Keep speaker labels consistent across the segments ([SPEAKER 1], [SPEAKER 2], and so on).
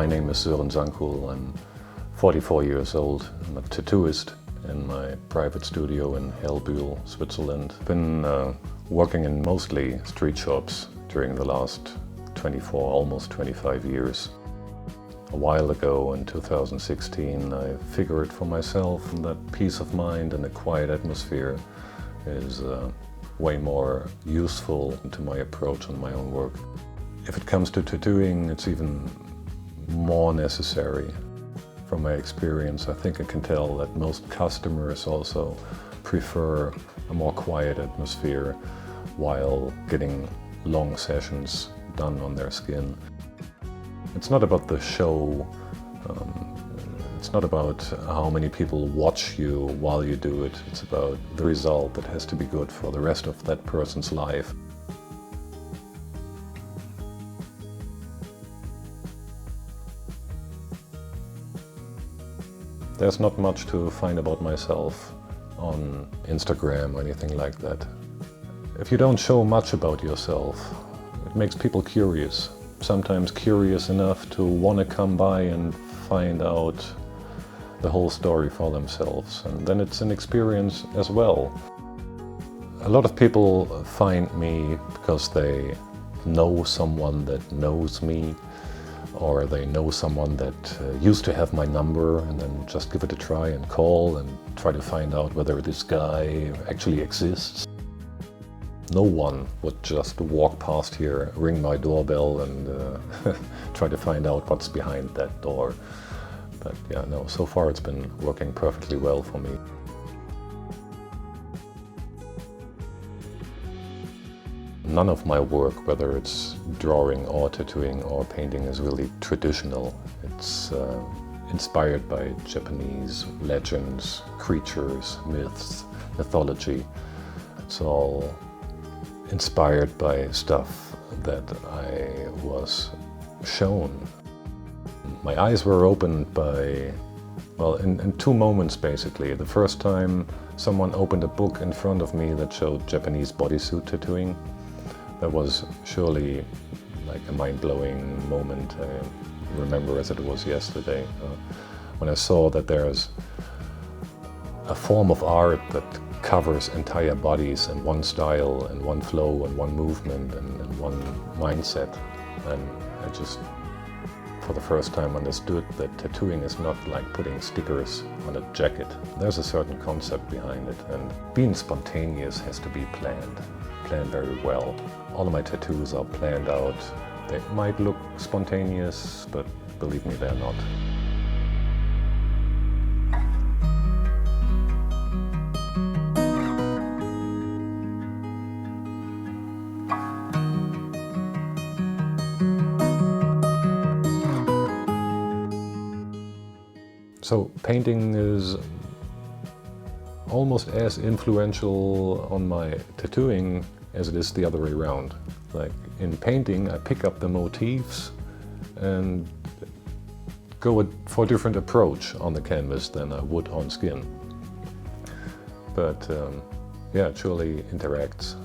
[SPEAKER 1] name is Sören Sangkhul. I'm 44 years old. I'm a tattooist in my private studio in Hellbühl, Switzerland. I've been working in mostly street shops during the last 24, almost 25 years. A while ago, in 2016, I figured for myself that peace of mind and a quiet atmosphere is way more useful to my approach on my own work. If it comes to tattooing, it's even more necessary. From my experience, I think I can tell that most customers also prefer a more quiet atmosphere while getting long sessions done on their skin. It's not about the show, it's not about how many people watch you while you do it. It's about the result that has to be good for the rest of that person's life. There's not much to find about myself on Instagram or anything like that. If you don't show much about yourself, it makes people curious. Sometimes curious enough to want to come by and find out the whole story for themselves. And then it's an experience as well. A lot of people find me because they know someone that knows me, or they know someone that used to have my number and then just give it a try and call and try to find out whether this guy actually exists. No one would just walk past here, ring my doorbell and try to find out what's behind that door. But yeah, no, so far it's been working perfectly well for me. None of my work, whether it's drawing or tattooing or painting, is really traditional. It's inspired by Japanese legends, creatures, myths, mythology. It's all inspired by stuff that I was shown. My eyes were opened by, well, in two moments basically. The first time someone opened a book in front of me that showed Japanese bodysuit tattooing. That was surely like a mind-blowing moment. I remember as it was yesterday, when I saw that there's a form of art that covers entire bodies in one style and one flow and one movement and one mindset. And I just, for the first time, understood that tattooing is not like putting stickers on a jacket. There's a certain concept behind it, and being spontaneous has to be planned very well. All of my tattoos are planned out. They might look spontaneous, but believe me, they're not. So painting is almost as influential on my tattooing as it is the other way around. Like in painting, I pick up the motifs and go for a different approach on the canvas than I would on skin. But yeah, it surely interacts.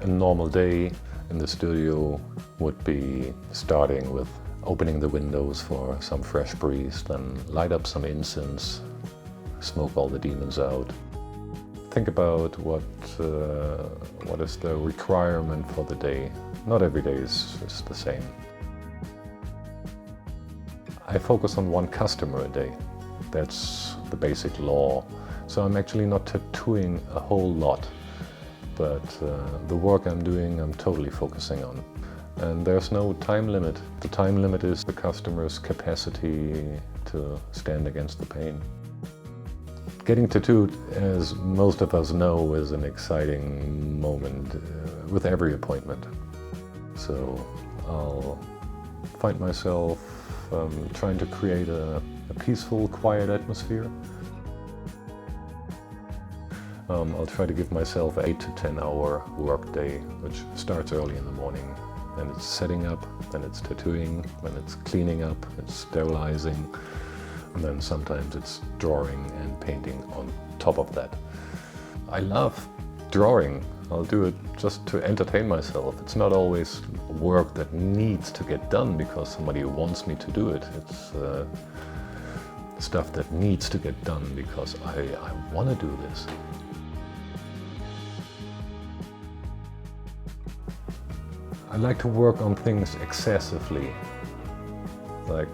[SPEAKER 1] A normal day in the studio would be starting with opening the windows for some fresh breeze, then light up some incense, smoke all the demons out. Think about what is the requirement for the day. Not every day is the same. I focus on one customer a day. That's the basic law. So I'm actually not tattooing a whole lot, but the work I'm doing, I'm totally focusing on. And there's no time limit. The time limit is the customer's capacity to stand against the pain. Getting tattooed, as most of us know, is an exciting moment with every appointment. So I'll find myself trying to create a peaceful, quiet atmosphere. I'll try to give myself an 8 to 10 hour work day, which starts early in the morning. And it's setting up, then it's tattooing, then it's cleaning up, it's sterilizing, and then sometimes it's drawing and painting on top of that. I love drawing. I'll do it just to entertain myself. It's not always work that needs to get done because somebody wants me to do it. It's stuff that needs to get done because I want to do this. I like to work on things excessively, like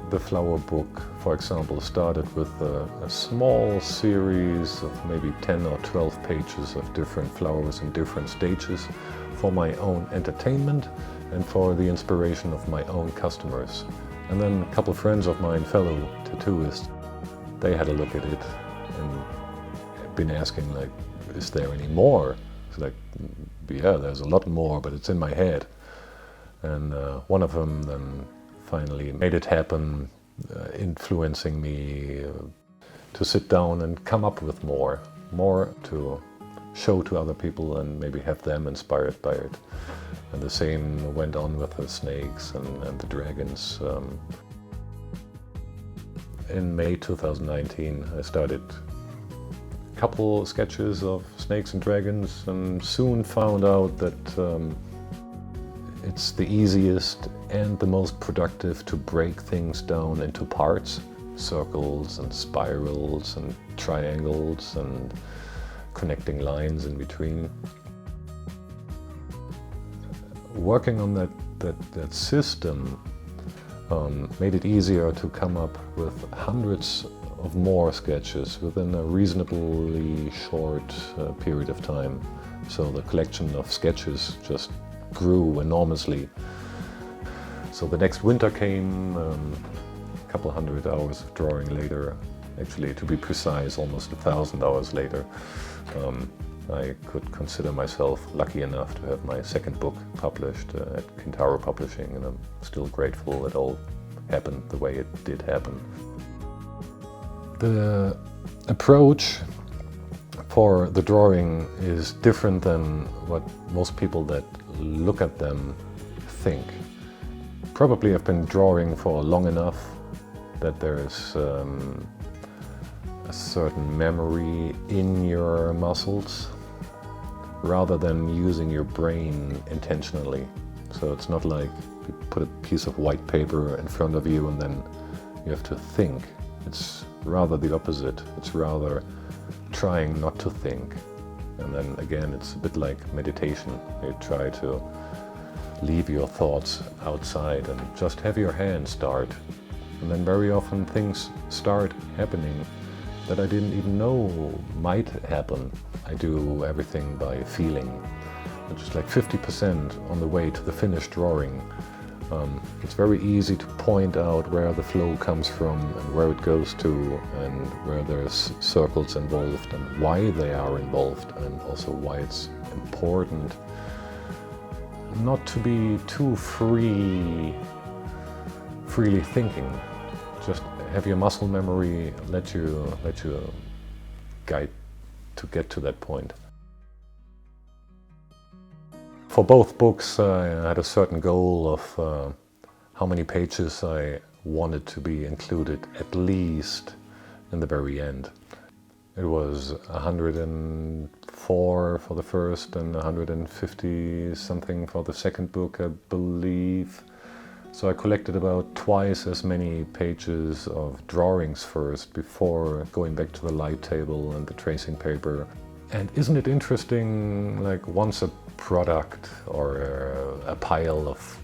[SPEAKER 1] the flower book, for example, started with a small series of maybe 10 or 12 pages of different flowers in different stages for my own entertainment and for the inspiration of my own customers. And then a couple of friends of mine, fellow tattooists, they had a look at it and been asking, like, is there any more? It's like, yeah, there's a lot more, but it's in my head. And one of them then finally made it happen, influencing me to sit down and come up with more to show to other people and maybe have them inspired by it. And the same went on with the snakes and the dragons. In May 2019, I started a couple sketches of snakes and dragons and soon found out that it's the easiest and the most productive to break things down into parts, circles and spirals and triangles and connecting lines in between. Working on that system made it easier to come up with hundreds of more sketches within a reasonably short period of time. So the collection of sketches just grew enormously. So the next winter came, a couple hundred hours of drawing later, actually to be precise, almost 1,000 hours later. I could consider myself lucky enough to have my second book published at Kintaro Publishing, and I'm still grateful it all happened the way it did happen. The approach for the drawing is different than what most people that look at them think. Probably I've been drawing for long enough that there's a certain memory in your muscles rather than using your brain intentionally. So it's not like you put a piece of white paper in front of you and then you have to think. It's rather the opposite. It's rather trying not to think. And then again, it's a bit like meditation. You try to leave your thoughts outside and just have your hand start. And then very often things start happening that I didn't even know might happen. I do everything by feeling, which is like 50% on the way to the finished drawing. It's very easy to point out where the flow comes from and where it goes to and where there's circles involved and why they are involved, and also why it's important not to be too freely thinking. Just have your muscle memory let you guide to get to that point. For both books, I had a certain goal of how many pages I wanted to be included, at least in the very end. It was 104 for the first and 150 something for the second book, I believe. So I collected about twice as many pages of drawings first before going back to the light table and the tracing paper. And isn't it interesting, like once a product or a pile of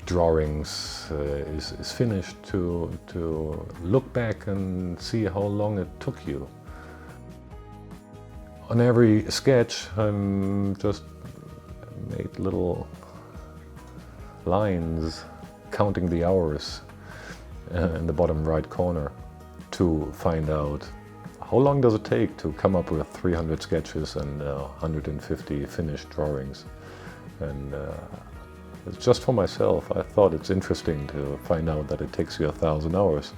[SPEAKER 1] drawings is finished, to look back and see how long it took you. On every sketch, I'm just made little lines counting the hours in the bottom right corner to find out how long does it take to come up with 300 sketches and 150 finished drawings. And it's just for myself. I thought it's interesting to find out that it takes you 1,000 hours.